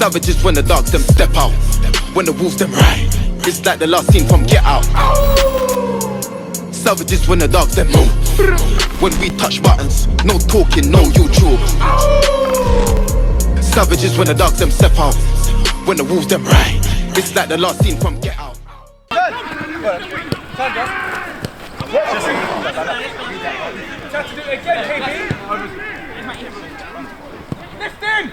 Savages when the dogs them step out. When the wolves them ride. It's like the last scene from Get Out. Savages when the dogs them move. When we touch buttons, no talking, no YouTube. Savages when the dogs them step out. When the wolves them ride. It's like the last scene from Get Out. Try to do it again, KB. Lifting!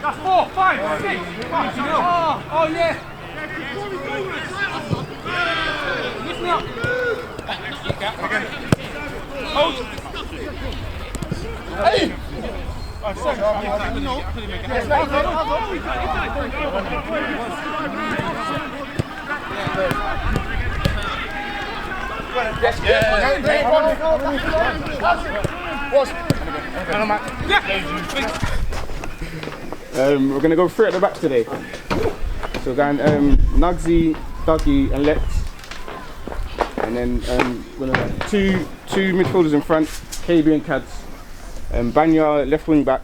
That's 4, 5, 6. Oh yeah. Lift me up. Hold. Hey. Oh, sorry. No. We're going to go 3 at the back today. So we're going Nugsy, Dougie and Lex. And then we're going to have two midfielders in front, KB and Cads. Banya left wing back,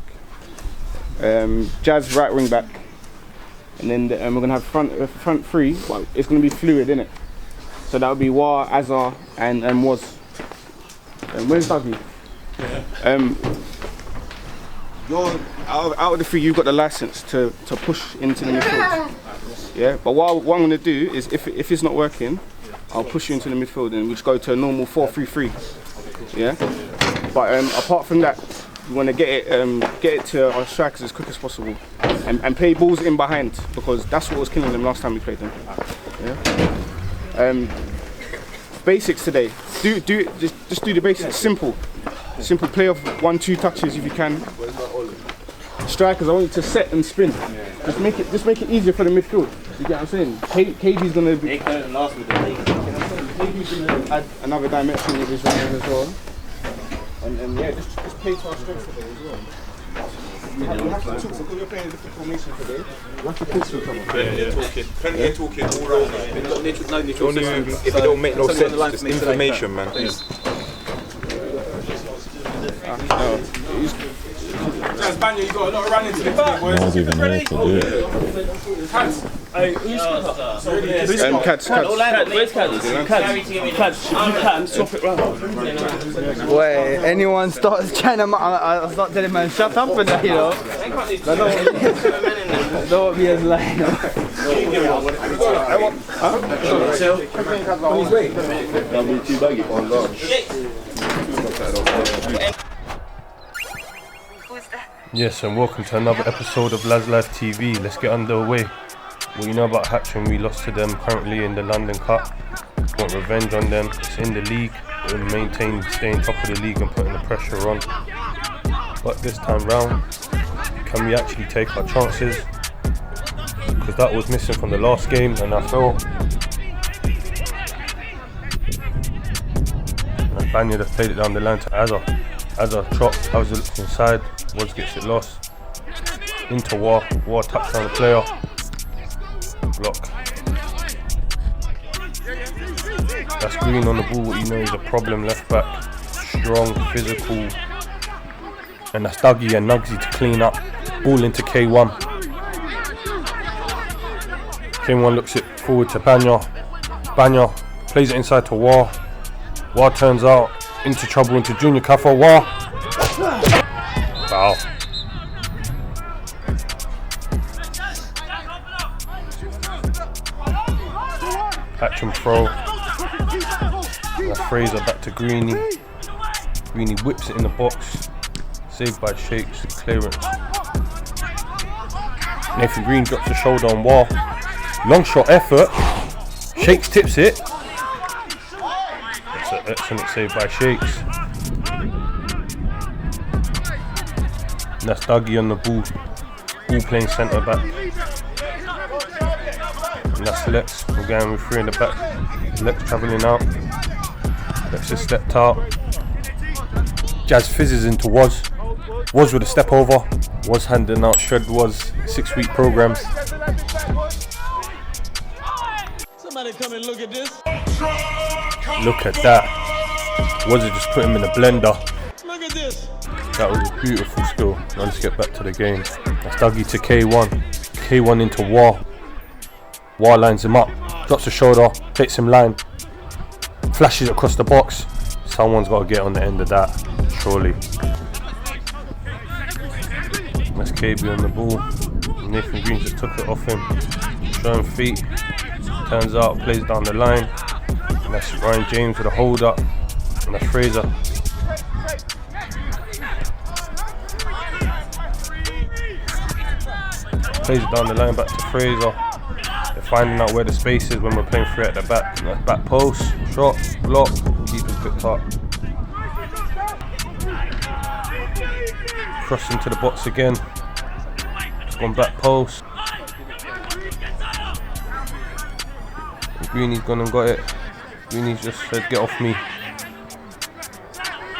Jazz right wing back. And then we're going to have front 3, well, it's going to be fluid, innit? So that would be War, Azar and Waz. Where's Dougie? You're out of the 3, you've got the license to push into the midfield. Yeah, but what I'm going to do is if it's not working, I'll push you into the midfield and we'll just go to a normal 4-3-3. Yeah, but apart from that, we want to get it to our strikers as quick as possible and play balls in behind, because that's what was killing them last time we played them. Yeah. Basics today. Just do the basics. Simple play off 1-2 touches if you can. Strikers, I want you to set and spin. Just make it easier for the midfield. You get what I'm saying? KD's gonna be. KD's gonna add another dimension with his runners as well. And yeah, just play to our strengths today as well. You have to talk, because you're playing a different formation today. You have to talk to each other. Yeah. Talking. Plenty of talking all around. If it don't make no sense, just information, man. Jazz Banya, you got a lot of running to the back, boys. No one's even here to do it. Cats. Cats. Where's Cats? Cats, you can swap it round. Wait, anyone starts trying to... I start telling man, shut up and that, you know. Don't be as lying. That'll be too baggy for God. Yes, and welcome to another episode of Lads Life TV. Let's get underway. What you know about Hatcham, we lost to them currently in the London Cup. Want revenge on them. It's in the league. We'll maintain staying top of the league and putting the pressure on. But this time round, can we actually take our chances? Because that was missing from the last game, and I felt Banya have played it down the line to Azar. Azar chopped, how's it looking inside? Waz gets it lost. Into War taps on the player. Block. That's Green on the ball, what you know is a problem, left back. Strong, physical. And that's Dougie and Nugsy to clean up. Ball into K1. K1 looks it forward to Banya. Banya plays it inside to War. War turns out into trouble into Junior Kaffa. War. Wow. Hatcham throw. That's Fraser back to Greeny. Greeny whips it in the box. Saved by Shakes. Clearance. Nathan Green drops the shoulder on War. Long shot effort. Shakes tips it. That's an excellent save by Shakes. And that's Dougie on the ball. Ball playing centre back. And that's Lex. We're going with 3 in the back. Lex travelling out. Lex has stepped out. Jazz fizzes into Waz. Waz with a step over. Waz handing out Shred Waz 6-week programs. Somebody come and look at this. Look at that. Waz just put him in a blender. this. That was a beautiful skill. Now let's get back to the game. That's Dougie to K1. K1 into War. War lines him up. Drops the shoulder. Hits him line. Flashes across the box. Someone's got to get on the end of that. Surely. That's KB on the ball. Nathan Green just took it off him. Showing feet. Turns out, plays down the line. And that's Ryan James with a hold up. And that's Fraser. Plays it down the line back to Fraser. They're finding out where the space is when we're playing free at the back. And that's back post. Shot. Block. Keeper's picked up. Cross into the box again. It's gone back post. Greeny's gone and got it. Greeny's just said, get off me.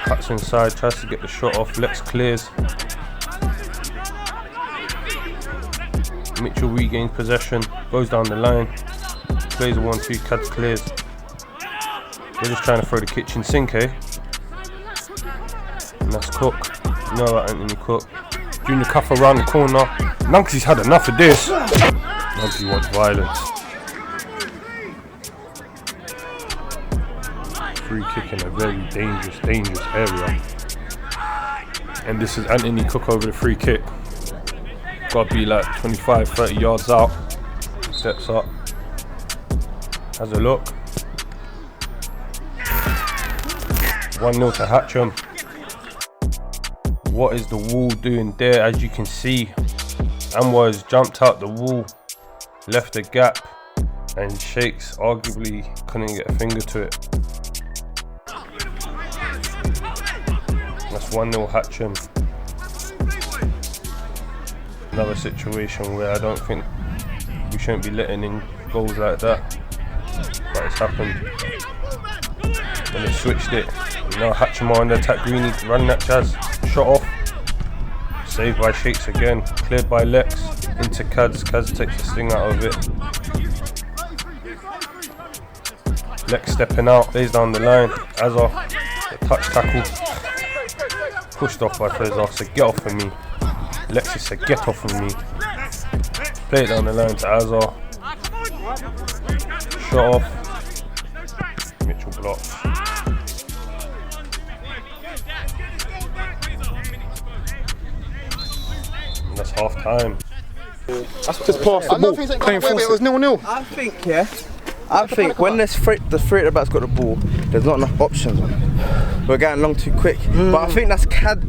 Cuts inside, tries to get the shot off. Lex clears. Mitchell regains possession, goes down the line. Plays a 1-2, Cads clears. They're just trying to throw the kitchen sink, eh? And that's Cook. You know about Anthony Cook. Junior cuff around the corner. Nunksy's had enough of this. Nunksy wants violence. Free kick in a very dangerous area. And this is Anthony Cook over the free kick. Got to be like 25, 30 yards out. Steps up. Has a look. 1-0 to Hatcham. What is the wall doing there? As you can see, Anwar has jumped out the wall, left a gap, and Shakes arguably couldn't get a finger to it. That's 1-0 Hatcham. Another situation where I don't think we shouldn't be letting in goals like that, but it's happened. And they switched it. Now Hatcham on the attack. Greeny running that Jazz. Shot off. Saved by Shakes again. Cleared by Lex. Into Cads. Cads takes the sting out of it. Lex stepping out. Lays down the line. Azar. The touch tackle. Pushed off by Fraser. Said get off of me. Lexi said get off of me. Play it down the line to Azar. Shot off. Mitchell blocks. And that's half time. That's just past the ball. Playing full. It was 0-0. I think when the three at the back's got the ball, there's not enough options. We're going along too quick. But I think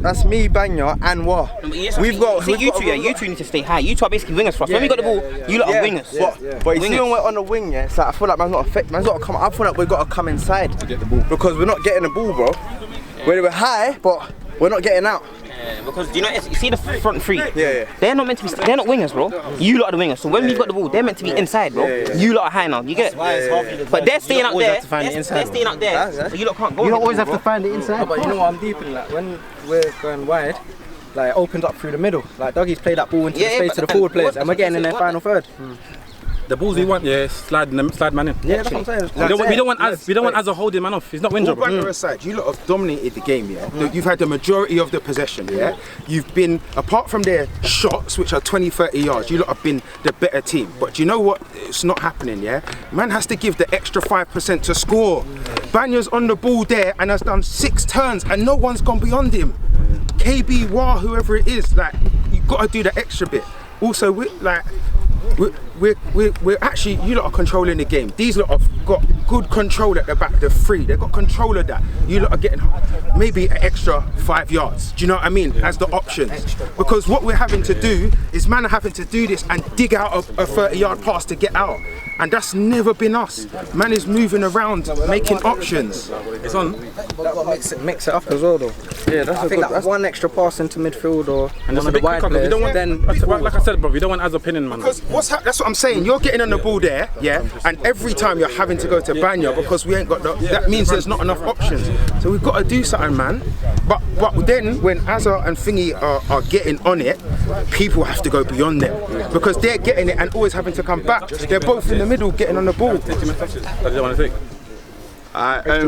that's me, Banya, and War. We've got. You two need to stay high. You two are basically wingers for us. When we got the ball, you lot are wingers. But you see when we're on the wing, yeah, it's like I feel like man's not effective. Man's got to come. I feel like we've got to come inside to get the ball because we're not getting the ball, bro. We're high, but we're not getting out. Because you know, you see the front three. They're not meant to be. They're not wingers, bro. You lot are the wingers. So when we've got the ball, they're meant to be inside, bro. You lot are high now. You get it? But they're staying out there. They're staying out there. So you lot can't go. You don't always have to find it inside. But you know what I'm deep in? Like when we're going wide, like it opens up through the middle. Like Dougie's played that ball into the space to the forward players, and we're getting in their final third. The balls we want, slide man in. Yeah, that's what I'm saying. We don't want as a holding man off. He's not winning. All banter aside, you lot have dominated the game, You've had the majority of the possession, You've been, apart from their shots, which are 20, 30 yards, you lot have been the better team. But do you know what? It's not happening, Man has to give the extra 5% to score. Banya's on the ball there and has done 6 turns and no one's gone beyond him. KB, Wah, whoever it is, like, you've got to do the extra bit. Also, we're actually, you lot are controlling the game. These lot have got good control at the back, the free. They've got control of that. You lot are getting maybe an extra 5 yards. Do you know what I mean? As the options. Because what we're having to do is man are having to do this and dig out a 30-yard pass to get out. And that's never been us. Man is moving around, making options. It's on. That's what makes it up as well, though. Yeah, I think that's one extra pass into midfield or and one of the wide players. Like I said, bro, we don't want as opinion, man. Because that's what I'm saying. You're getting on the ball there, and every time you're having to go to Banya because we ain't got that means there's not enough options. So we've got to do something, man. But then when Azar and Thingy are getting on it, people have to go beyond them because they're getting it and always having to come back. They're both in the middle getting on the ball.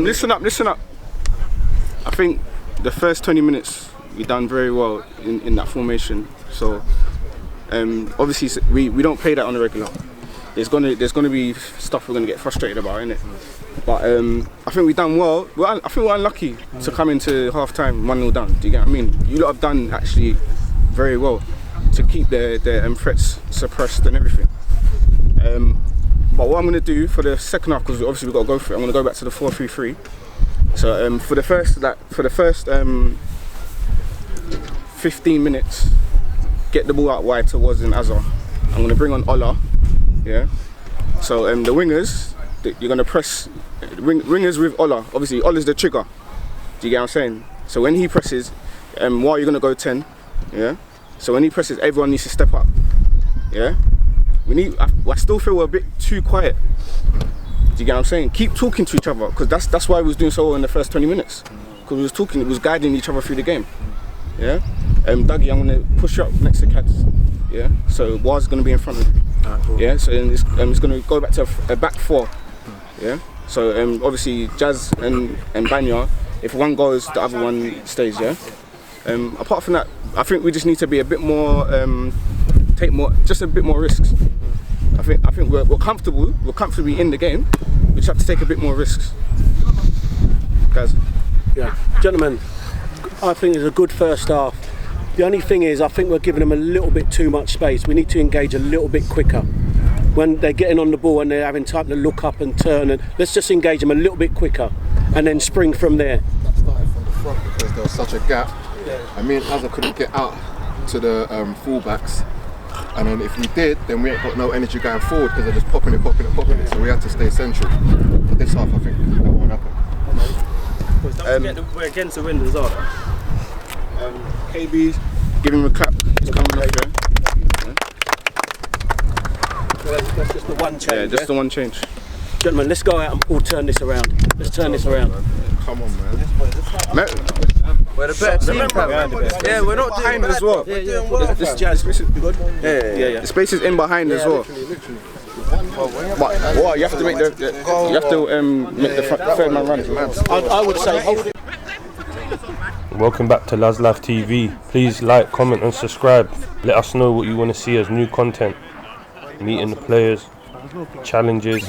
Listen up. I think the first 20 minutes we done very well in that formation. So obviously we don't play that on the regular. There's gonna be stuff we're gonna get frustrated about, innit? But I think we done well. I think we're unlucky to come into half time 1-0 down. Do you get what I mean? You lot have done actually very well to keep their threats suppressed and everything. But what I'm gonna do for the second half, because obviously we've got to go for it, I'm gonna go back to the 4-3-3. So for the first 15 minutes, get the ball out wide towards Azar. I'm gonna bring on Ola. Yeah. So the wingers, you're gonna press wingers with Ola. Obviously, Ola's the trigger. Do you get what I'm saying? So when he presses, while you're gonna go 10, yeah. So when he presses, everyone needs to step up. Yeah. I still feel we're a bit too quiet. Do you get what I'm saying? Keep talking to each other, because that's why we was doing so well in the first 20 minutes. Because we was talking, it was guiding each other through the game. Yeah. Dougie, I'm gonna push you up next to Cats. Yeah. So Waz gonna be in front of you. Cool. Yeah. So then it's gonna go back to a back 4. Yeah. So obviously Jazz and Banya, if one goes, the other one stays. Yeah. Apart from that, I think we just need to be a bit more, take a bit more risks. I think we're comfortable. We're comfortably in the game. We just have to take a bit more risks, guys. Yeah, gentlemen, I think it's a good first half. The only thing is, I think we're giving them a little bit too much space. We need to engage a little bit quicker. When they're getting on the ball and they're having time to look up and turn, and let's just engage them a little bit quicker and then spring from there. That started from the front because there was such a gap. I mean, Azza couldn't get out to the fullbacks. And then if we did, then we ain't got no energy going forward because they're just popping it. So we had to stay central. But this half, I think that won't happen. We're against the wind as well. KB, give him a clap. He's coming off there. So that's just the one change. Yeah, just the one change. Gentlemen, let's go out and all turn this around. Let's turn this around. Come on, man. We're the better team, yeah, we're not behind as well. We're doing well. This Jazz, you good? Yeah. The space is in behind as well. But you have to make the third man run. I would say hold it. Welcome back to Laz Life TV. Please like, comment and subscribe. Let us know what you want to see as new content. Meeting the players, challenges.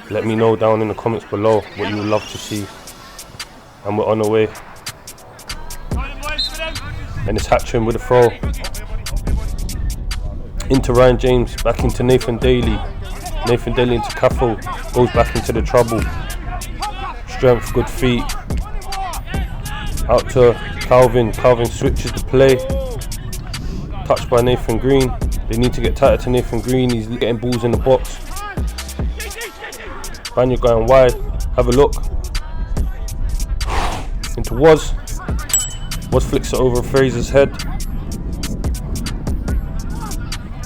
Let me know down in the comments below what you would love to see. And we're on the way. And it's Hatcham with a throw. Into Ryan James, back into Nathan Daly. Nathan Daly into Caffel, goes back into the trouble. Strength, good feet. Out to Calvin. Calvin switches the play. Touched by Nathan Green. They need to get tighter to Nathan Green. He's getting balls in the box. Banya going wide. Have a look. Into Waz. Waz flicks it over Fraser's head.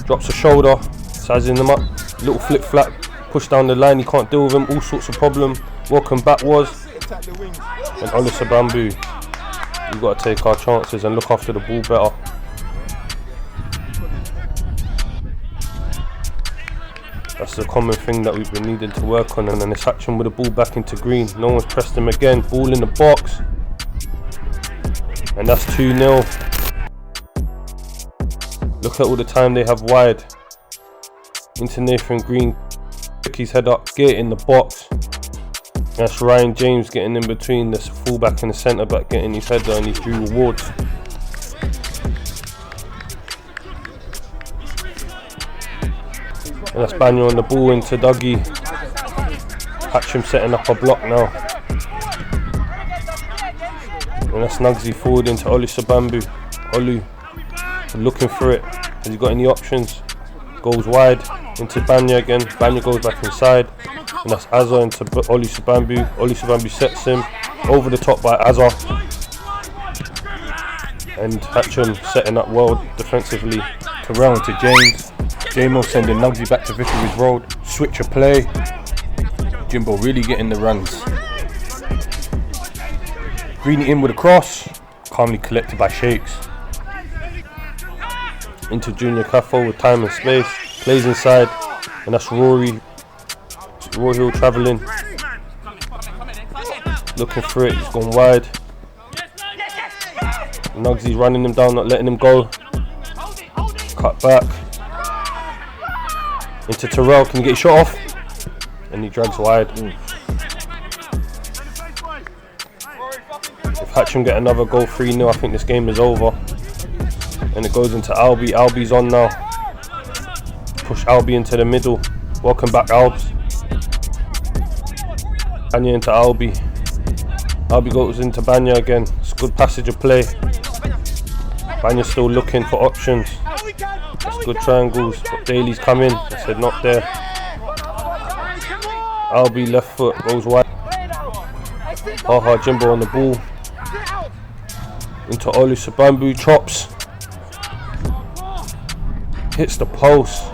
Drops a shoulder. Sizing them up. Little flip flap. Push down the line. He can't deal with him. All sorts of problem. Welcome back, Waz. And Olisa Bamboo. We've got to take our chances and look after the ball better. That's the common thing that we've been needing to work on, and then it's Hatcham with the ball back into Green. No one's pressed him again. Ball in the box. And that's 2-0. Look at all the time they have wide. Into Nathan Green. Pick his head up. Get it in the box. That's Ryan James getting in between the fullback and the centre back, getting his header and his due rewards. And that's Banya on the ball into Dougie. Hatcham setting up a block now. And that's Nugsy forward into Olisa Bamboo. Olu looking for it. Has he got any options? Goes wide into Banya again. Banya goes back inside. And that's Azar into Olisa Bamboo. Olisa Bamboo sets him over the top by Azar. And Hatcham setting up well defensively. Terrell to James. J-Mo sending Nugsy back to Vicarage Road. Switch of play. Jimbo really getting the runs. Greeny in with a cross. Calmly collected by Shakes. Into Junior Caffo with time and space. Plays inside. And that's Rory. Roy Hill travelling. Looking for it. He's gone wide. Nugsy's running him down, not letting him go. Cut back. Into Terrell, can he get his shot off? And he drags wide. If Hatcham get another goal 3-0, I think this game is over. And it goes into Albi. Albi's on now. Push Albi into the middle. Welcome back, Albs. Banya into Albi. Albi goes into Banya again. It's a good passage of play. Banya's still looking for options. That's good triangles. But Daly's coming. I said not there. Albi left foot goes wide. Jimbo on the ball. Into Olu Sabambu, chops. Hits the post.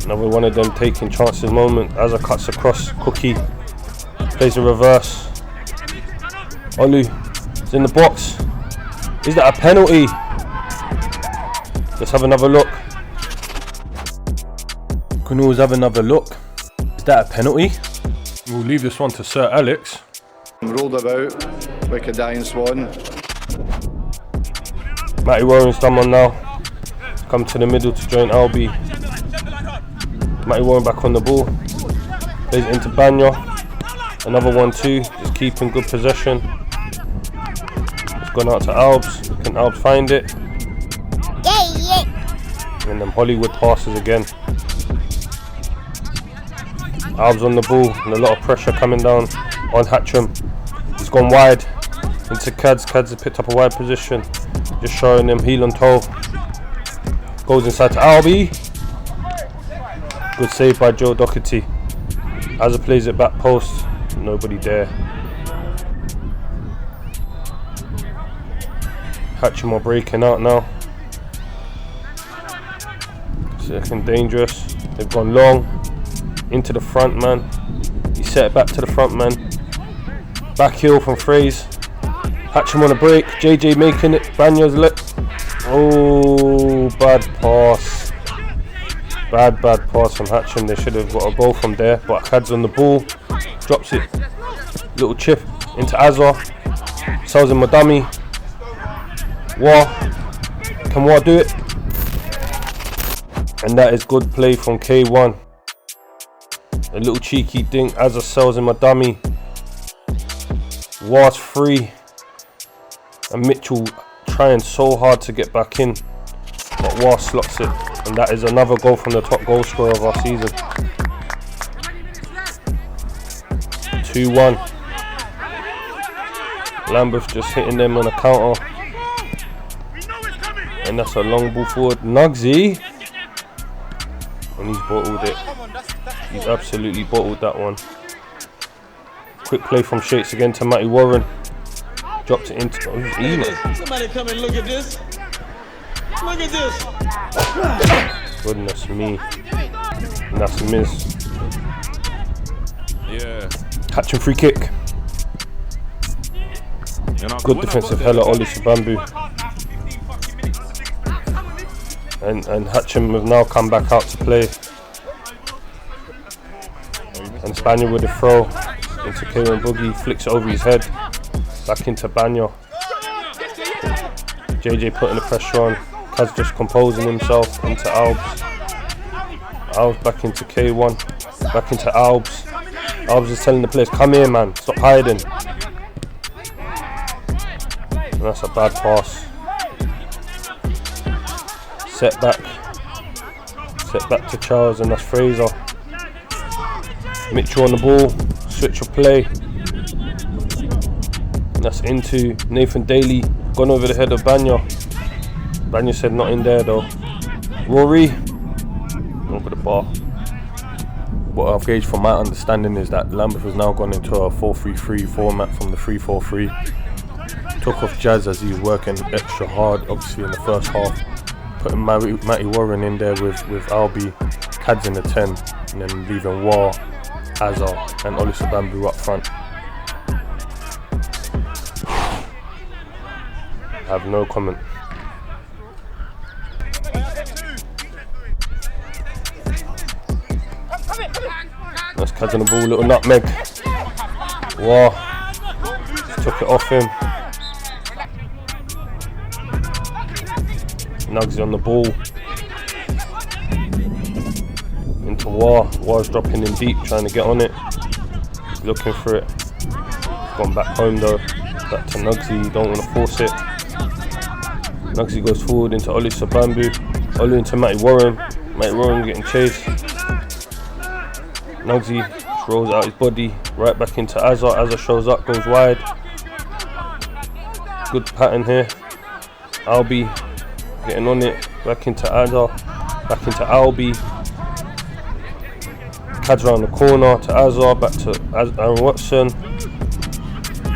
Another one of them taking chances moment. Azza cuts across. Cookie plays a reverse. Olu is in the box. Is that a penalty? Let's have another look. Can always have another look. Is that a penalty? We'll leave this one to Sir Alex. Rolled about like a dying swan. Matty Warren's done one now. Come to the middle to join Albi. Matty Warren back on the ball. Plays it into Banya. Another 1-2. Just keeping good possession. It's gone out to Albs. Can Albs find it? And then Hollywood passes again. Albs on the ball and a lot of pressure coming down on Hatcham. He's gone wide into Cads. Cads has picked up a wide position. Just showing him heel on toe. Goes inside to Albi. Good save by Joe Doherty. Azza plays it back post. Nobody there. Hatcham are breaking out now. Second dangerous. They've gone long. Into the front man. He set it back to the front man. Back heel from Fraze. Hatcham on a break. JJ making it. Banya's lip. Oh, bad pass. Bad pass from Hatcham. They should have got a goal from there. But Cad's on the ball. Drops it. Little chip into Azza. Sells him a dummy. War. Can War do it? And that is good play from K1. A little cheeky dink. Azza sells him a dummy. War's free. And Mitchell trying so hard to get back in. But War slots it. And that is another goal from the top goal scorer of our season. 2-1. Lambeth just hitting them on a counter. And that's a long ball forward. Nugsy. And he's bottled it. He's absolutely bottled that one. Quick play from Shakes again to Matty Warren. Dropped it into Somebody come and look at this. Look at this. Goodness me. And that's Miz. Yeah. Hatcham free kick. Good defensive hella Oli Shabambu. And Hatcham have now come back out to play. And Spaniard with a throw into Kieran Boogie, flicks it over his head. Back into Banya. JJ putting the pressure on. Kaz just composing himself into Albs. Albs back into K1. Back into Albs. Albs is telling the players, come here man, stop hiding. And that's a bad pass. Set back to Charles, and that's Fraser. Mitchell on the ball, switch of play. And that's into Nathan Daly, gone over the head of Banya. Banya said not in there though. Rory, over the bar. What I've gauged from my understanding is that Lambeth has now gone into a 4-3-3 format from the 3-4-3. Took off Jazz as he's working extra hard, obviously in the first half. Putting Matty Warren in there with Albi, Cads in the 10, and then leaving War, Azza, and Olisa Bamboo up front. I have no comment. That's Cads on the ball, little nutmeg. War, took it off him. Nugsy on the ball. Into War. War's dropping in deep, trying to get on it. He's looking for it. Gone back home though. Back to Nugsy, don't want to force it. Nugsy goes forward into Olu Sabambu. Olu into Matty Warren. Matty Warren getting chased. Nugsy just rolls out his body. Right back into Azar. Azar shows up, goes wide. Good pattern here. Albi getting on it. Back into Azar. Back into Albi. Cad's around the corner to Azar. Back to Aaron Watson.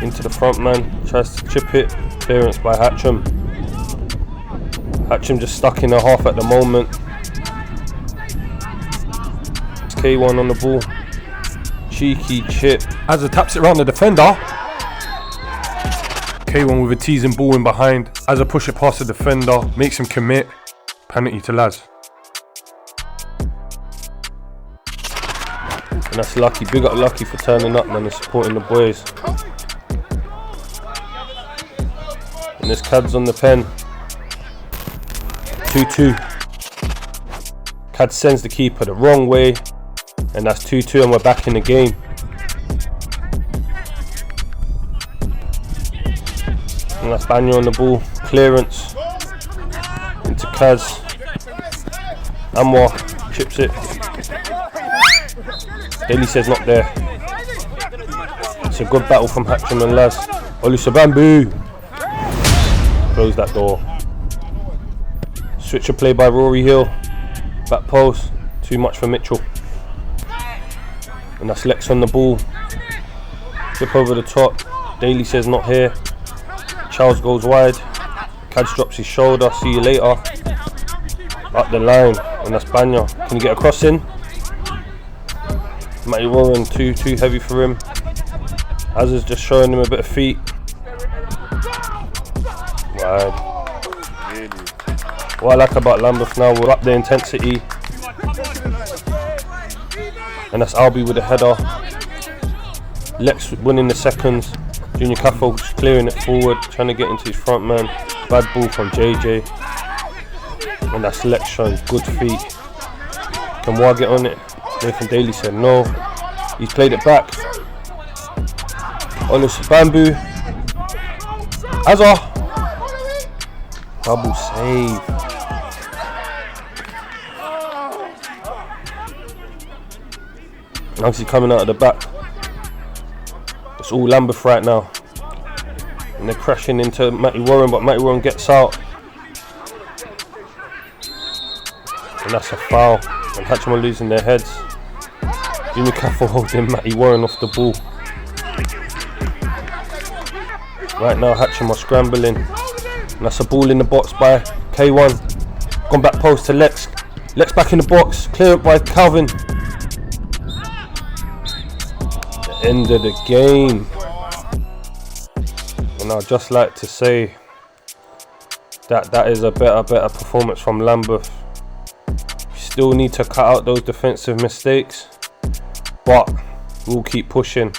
Into the front man. Tries to chip it. Clearance by Hatcham. Hatcham just stuck in a half at the moment. It's K1 on the ball. Cheeky chip. Azza taps it around the defender. K1 with a teasing ball in behind. Azza push it past the defender. Makes him commit. Penalty to Laz. And that's Lucky. Big up Lucky for turning up, man, and supporting the boys. And this Cad's on the pen. 2-2. Cad sends the keeper the wrong way, and that's 2-2, and we're back in the game. And that's Banyo on the ball. Clearance into Kaz. Anwar chips it. Daly says not there. It's a good battle from Hatcham and Laz. Olusabambu. Close that door. Switcher play by Rory Hill. Back post. Too much for Mitchell. And that's Lex on the ball. Flip over the top. Daly says not here. Charles goes wide. Cadge drops his shoulder. See you later. Up the line. And that's Banya. Can you get a cross in? Matty Warren too heavy for him. Azza's just showing him a bit of feet. Wide. What I like about Lambeth now, we're up the intensity. And that's Albi with a header. Lex winning the seconds. Junior Caffo just clearing it forward, trying to get into his front man. Bad ball from JJ. And that's Lex showing good feet. Can War get on it? Nathan Daly said no. He's played it back. On this Bamboo. Azar. Double save. Nugsy coming out of the back. It's all Lambeth right now. And they're crashing into Matty Warren, but Matty Warren gets out. And that's a foul. And Hatcham are losing their heads. Jimmy Caffel holding Matty Warren off the ball. Right now Hatcham are scrambling. And that's a ball in the box by K1. Gone back post to Lex. Lex back in the box. Clear it by Calvin. The end of the game. And I'd just like to say that is a better performance from Lambeth. Still need to cut out those defensive mistakes, but we'll keep pushing.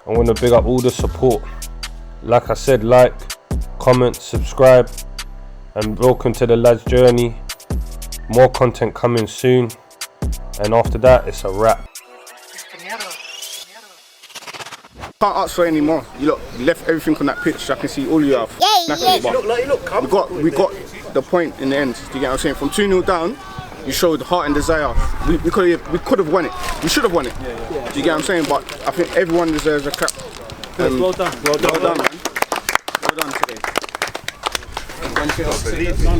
I want to big up all the support. Like I said, like, comment, subscribe, and welcome to the Lads Journey. More content coming soon, and after that it's a wrap. Can't ask for any more. You look, left everything on that pitch. I can see all you have. We got the point in the end. Do you get what I'm saying? From 2-0 down, you showed heart and desire. We could have won it. We should have won it. Do you get what I'm saying? But I think everyone deserves a clap. Well done. Well done, man. Well done today.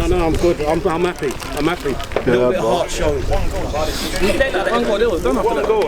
No, I'm good. I'm happy. I'm happy. A little bit of heart showing.